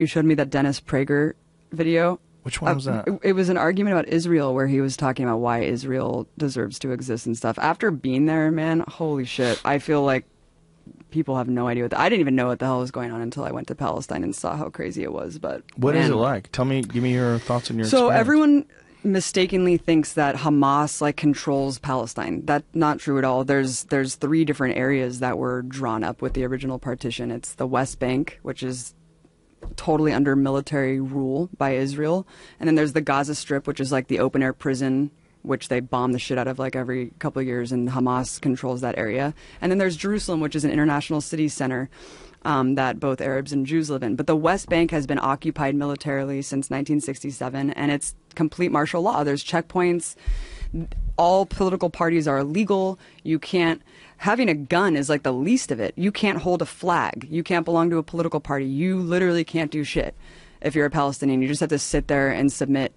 You showed me that Dennis Prager video. Which one was that? It was an argument about Israel where he was talking about why Israel deserves to exist and stuff. After being there, man, holy shit. I feel like people have no idea I didn't even know what the hell was going on until I went to Palestine and saw how crazy it was. But what is it like? Give me your thoughts on your So experience. Everyone mistakenly thinks that Hamas like controls Palestine. That's not true at all. There's 3 different areas that were drawn up with the original partition. It's the West Bank, which is totally under military rule by Israel, and then there's the Gaza Strip, which is like the open air prison, which they bomb the shit out of like every couple of years, and Hamas controls that area. And then there's Jerusalem, which is an international city center that both Arabs and Jews live in. But the West Bank has been occupied militarily since 1967, and it's complete martial law. There's checkpoints. All political parties are illegal. You can't. Having a gun is like the least of it. You can't hold a flag. You can't belong to a political party. You literally can't do shit if you're a Palestinian. You just have to sit there and submit.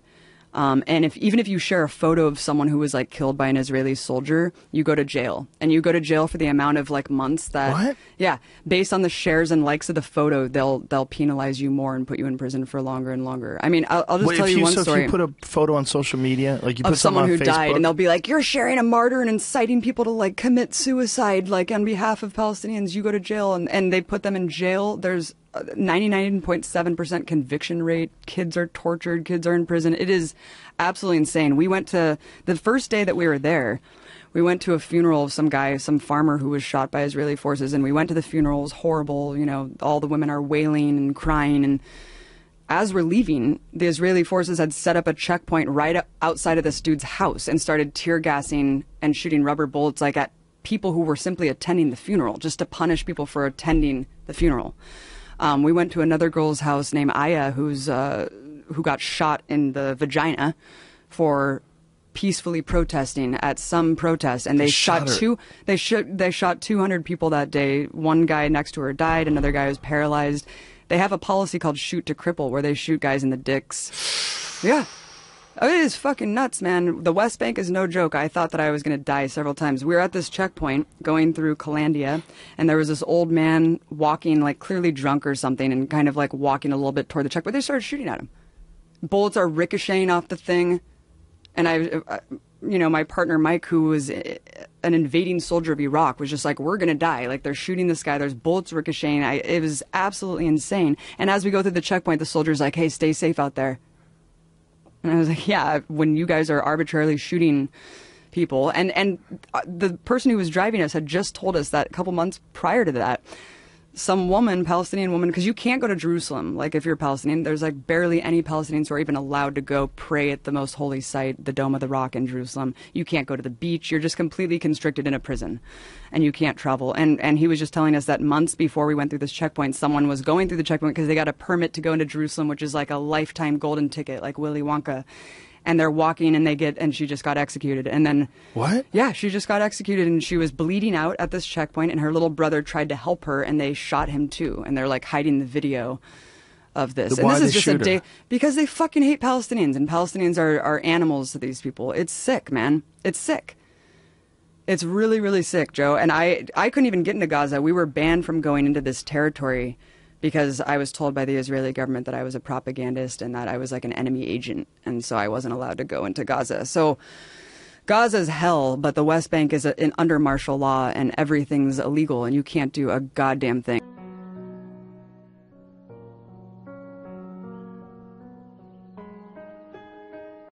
And even if you share a photo of someone who was like killed by an Israeli soldier, you go to jail, and you go to jail for the amount of like months that. What? Yeah, based on the shares and likes of the photo, they'll penalize you more and put you in prison for longer and longer. I mean, I'll just tell you one story. If you put a photo on social media, like you put of someone who on Facebook, died, and they'll be like, "You're sharing a martyr and inciting people to like commit suicide, like on behalf of Palestinians. You go to jail," and they put them in jail. There's 99.7% conviction rate. Kids are tortured. Kids are in prison. It is absolutely insane. We went to the first day that we were there. We went to a funeral of some guy, some farmer who was shot by Israeli forces, and we went to the funeral. It was horrible. You know, all the women are wailing and crying. And as we're leaving, the Israeli forces had set up a checkpoint right outside of this dude's house and started tear gassing and shooting rubber bullets like at people who were simply attending the funeral, just to punish people for attending the funeral. We went to another girl's house named Aya, who got shot in the vagina for peacefully protesting at some protest, and they shot 200 people that day. One guy next to her died. Another guy was paralyzed. They have a policy called shoot to cripple, where they shoot guys in the dicks. Yeah. Oh, it is fucking nuts, man. The West Bank is no joke. I thought that I was going to die several times. We were at this checkpoint going through Calandia, and there was this old man walking, like clearly drunk or something, and kind of like walking a little bit toward the checkpoint. They started shooting at him. Bullets are ricocheting off the thing. And I my partner Mike, who was an invading soldier of Iraq, was just like, we're going to die. Like, they're shooting this guy. There's bullets ricocheting. It was absolutely insane. And as we go through the checkpoint, the soldier's like, hey, stay safe out there. And I was like, yeah, when you guys are arbitrarily shooting people. And the person who was driving us had just told us that a couple months prior to that, some woman, Palestinian woman, because you can't go to Jerusalem. Like, if you're Palestinian, there's like barely any Palestinians who are even allowed to go pray at the most holy site, the Dome of the Rock in Jerusalem. You can't go to the beach. You're just completely constricted in a prison, and you can't travel. And he was just telling us that months before we went through this checkpoint, someone was going through the checkpoint because they got a permit to go into Jerusalem, which is like a lifetime golden ticket, like Willy Wonka. And they're walking, and she just got executed. And then what? Yeah, she just got executed, and she was bleeding out at this checkpoint, and her little brother tried to help her, and they shot him too. And they're like hiding the video of this. And this is just a day because they fucking hate Palestinians, and Palestinians are animals to these people. It's sick, man. It's sick. It's really, really sick, Joe. And I couldn't even get into Gaza. We were banned from going into this territory because I was told by the Israeli government that I was a propagandist and that I was like an enemy agent. And so I wasn't allowed to go into Gaza. So Gaza's hell, but the West Bank is under martial law and everything's illegal and you can't do a goddamn thing.